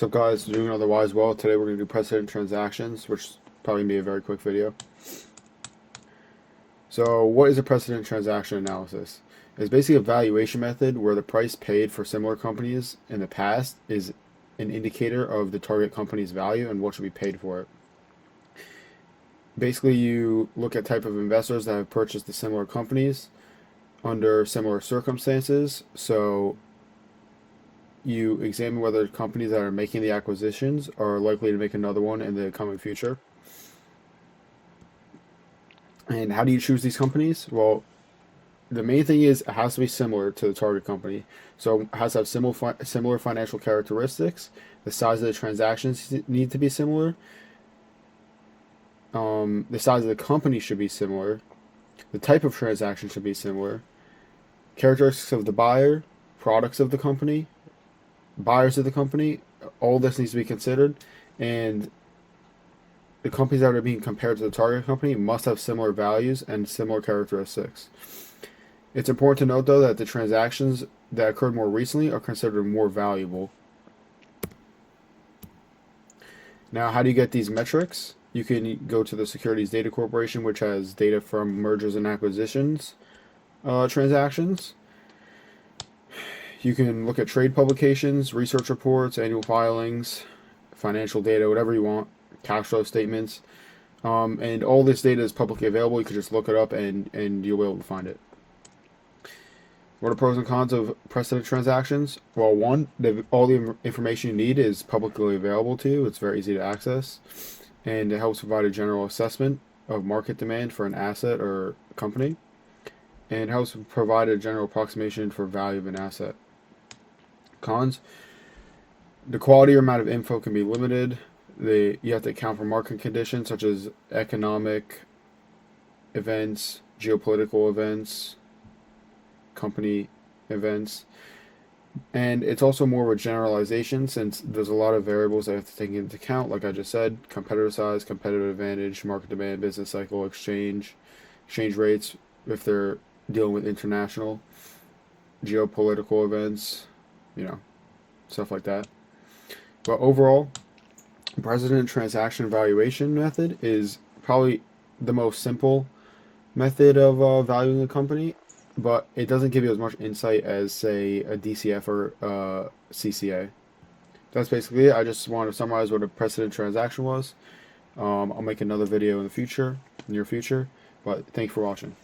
What's up, guys? Doing otherwise well. Today we're going to do precedent transactions, which is probably going to be a very quick video. So what is a precedent transaction analysis? It's basically a valuation method where the price paid for similar companies in the past is an indicator of the target company's value and what should be paid for it. Basically, you look at type of investors that have purchased the similar companies under similar circumstances. So you examine whether companies that are making the acquisitions are likely to make another one in the coming future. And how do you choose these companies? Well, the main thing is it has to be similar to the target company. So it has to have similar financial characteristics. The size of the transactions need to be similar. The size of the company should be similar. The type of transaction should be similar. Characteristics of the buyer, products of the company, buyers of the company, all this needs to be considered. And the companies that are being compared to the target company must have similar values and similar characteristics. It's important to note, though, that the transactions that occurred more recently are considered more valuable. Now, how do you get these metrics? You can go to the Securities Data Corporation, which has data from mergers and acquisitions transactions. You can look at trade publications, research reports, annual filings, financial data, whatever you want, cash flow statements. And all this data is publicly available. You can just look it up and you'll be able to find it. What are pros and cons of precedent transactions? Well, one, all the information you need is publicly available to you. It's very easy to access. And it helps provide a general assessment of market demand for an asset or company. And it helps provide a general approximation for value of an asset. Cons, the quality or amount of info can be limited. You have to account for market conditions such as economic events, geopolitical events, company events, and it's also more of a generalization since there's a lot of variables that have to take into account, like I just said: competitor size, competitive advantage, market demand, business cycle, exchange rates if they're dealing with international, geopolitical events, stuff like that. But overall, precedent transaction valuation method is probably the most simple method of valuing a company, but it doesn't give you as much insight as, say, a DCF or CCA. That's basically it. I just want to summarize what a precedent transaction was. I'll make another video in the near future, but thank you for watching.